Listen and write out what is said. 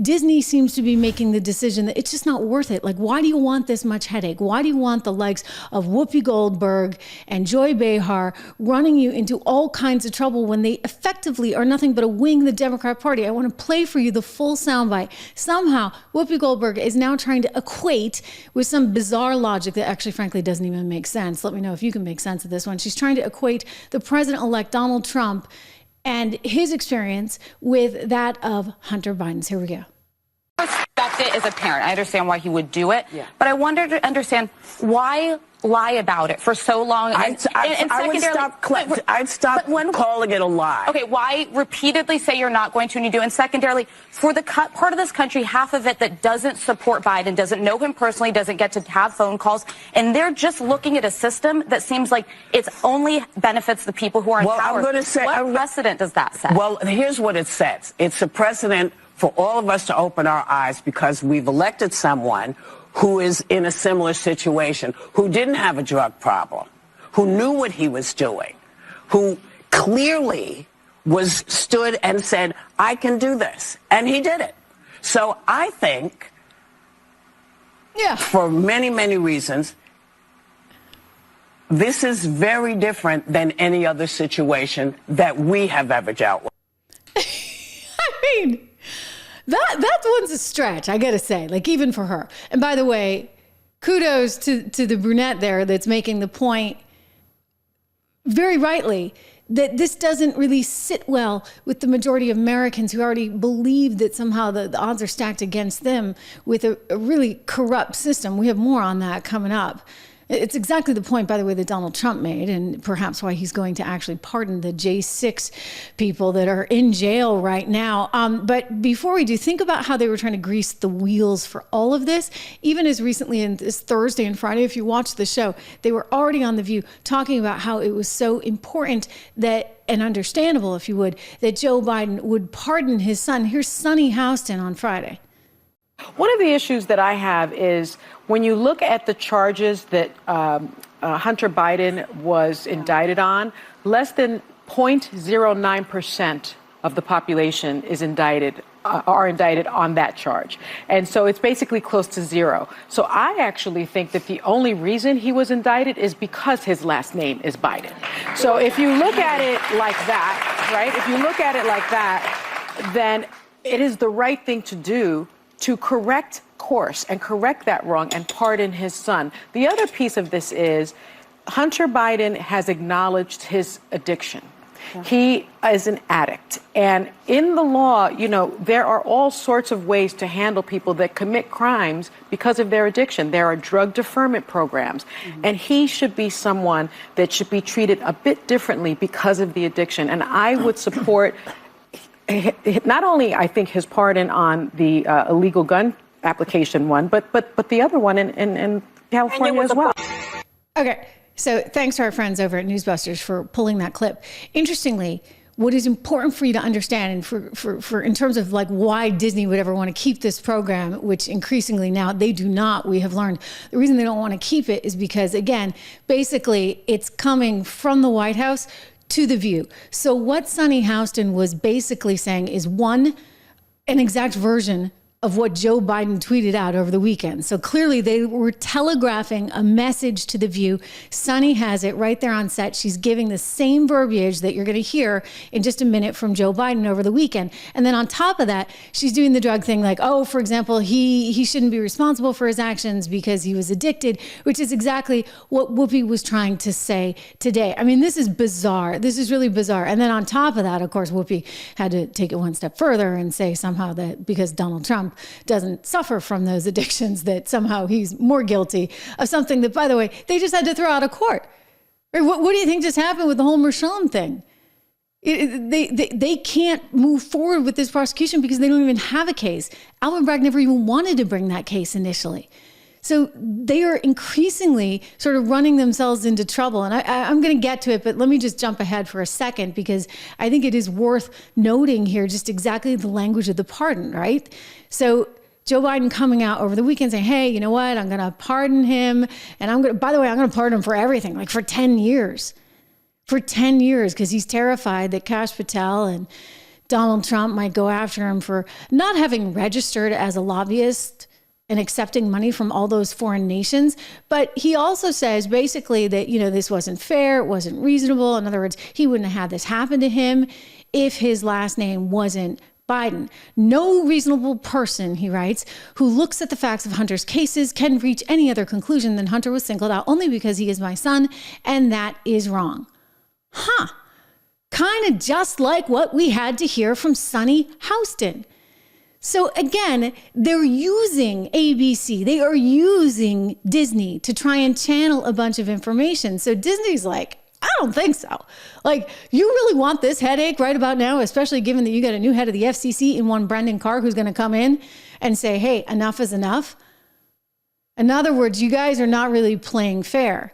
Disney seems to be making the decision that it's just not worth it. Like, why do you want this much headache? Why do you want the likes of Whoopi Goldberg and Joy Behar running you into all kinds of trouble when they effectively are nothing but a wing of the Democrat Party? I want to play for you the full soundbite. Somehow, Whoopi Goldberg is now trying to equate with some bizarre logic that actually, frankly, doesn't even make sense. Let me know if you can make sense of this one. She's trying to equate the president-elect Donald Trump and his experience with that of Hunter Biden's. Here we go. I respect it as a parent. I understand why he would do it, but I wonder to understand why lie about it for so long. I'd stop calling it a lie. Okay, why repeatedly say you're not going to and you do? And secondarily, for the part of this country, half of it that doesn't support Biden, doesn't know him personally, doesn't get to have phone calls, and they're just looking at a system that seems like it only benefits the people who are in power. I'm going to say, what precedent does that set? Well, here's what it sets. It's a precedent for all of us to open our eyes because we've elected someone who is in a similar situation, who didn't have a drug problem, who knew what he was doing, who clearly stood and said, I can do this. And he did it. So I think, for many, many reasons, this is very different than any other situation that we have ever dealt with. I mean, that one's a stretch, I gotta say, like even for her. And by the way, kudos to the brunette there that's making the point very rightly that this doesn't really sit well with the majority of Americans who already believe that somehow the odds are stacked against them with a really corrupt system. We have more on that coming up. It's exactly the point, by the way, that Donald Trump made, and perhaps why he's going to actually pardon the J6 people that are in jail right now. But before we do, think about how they were trying to grease the wheels for all of this. Even as recently as this Thursday and Friday, if you watch the show, they were already on The View talking about how it was so important that, and understandable, if you would, that Joe Biden would pardon his son. Here's Sonny Houston on Friday. One of the issues that I have is when you look at the charges that Hunter Biden was indicted on, less than 0.09% of the population is are indicted on that charge. And so it's basically close to zero. So I actually think that the only reason he was indicted is because his last name is Biden. So if you look at it like that, right, if you look at it like that, then it is the right thing to do to correct course and correct that wrong and pardon his son. The other piece of this is Hunter Biden has acknowledged his addiction. He is an addict. And in the law, you know, there are all sorts of ways to handle people that commit crimes because of their addiction. There are drug deferment programs. And he should be someone that should be treated a bit differently because of the addiction. And I would support not only, I think, his pardon on the illegal gun application one, but the other one in California as well. Okay, so thanks to our friends over at Newsbusters for pulling that clip. Interestingly, what is important for you to understand, and for in terms of like why Disney would ever want to keep this program, which increasingly now they do not, we have learned the reason they don't want to keep it is because, again, basically it's coming from the White House to The View. So what Sonny Houston was basically saying is an exact version of what Joe Biden tweeted out over the weekend. So clearly they were telegraphing a message to The View. Sonny has it right there on set. She's giving the same verbiage that you're going to hear in just a minute from Joe Biden over the weekend. And then on top of that, she's doing the drug thing like, oh, for example, he shouldn't be responsible for his actions because he was addicted, which is exactly what Whoopi was trying to say today. I mean, this is bizarre. This is really bizarre. And then on top of that, of course, Whoopi had to take it one step further and say somehow that because Donald Trump doesn't suffer from those addictions, that somehow he's more guilty of something that, by the way, they just had to throw out of court. What do you think just happened with the whole Mershon thing? They can't move forward with this prosecution because they don't even have a case. Alvin Bragg never even wanted to bring that case initially. So they are increasingly sort of running themselves into trouble. And I'm going to get to it, but let me just jump ahead for a second because I think it is worth noting here just exactly the language of the pardon, right? So Joe Biden coming out over the weekend saying, hey, you know what? I'm going to pardon him. And by the way, I'm going to pardon him for everything, like for 10 years. For 10 years, because he's terrified that Kash Patel and Donald Trump might go after him for not having registered as a lobbyist and accepting money from all those foreign nations. But he also says basically that, this wasn't fair, it wasn't reasonable. In other words, he wouldn't have had this happen to him if his last name wasn't Biden. No reasonable person, he writes, who looks at the facts of Hunter's cases can reach any other conclusion than Hunter was singled out only because he is my son, and that is wrong. Kind of just like what we had to hear from Sonny Houston. So again, they're using ABC, they are using Disney to try and channel a bunch of information. So Disney's like, I don't think so. Like, you really want this headache right about now, especially given that you got a new head of the FCC in one Brendan Carr who's going to come in and say, hey, enough is enough. In other words, you guys are not really playing fair.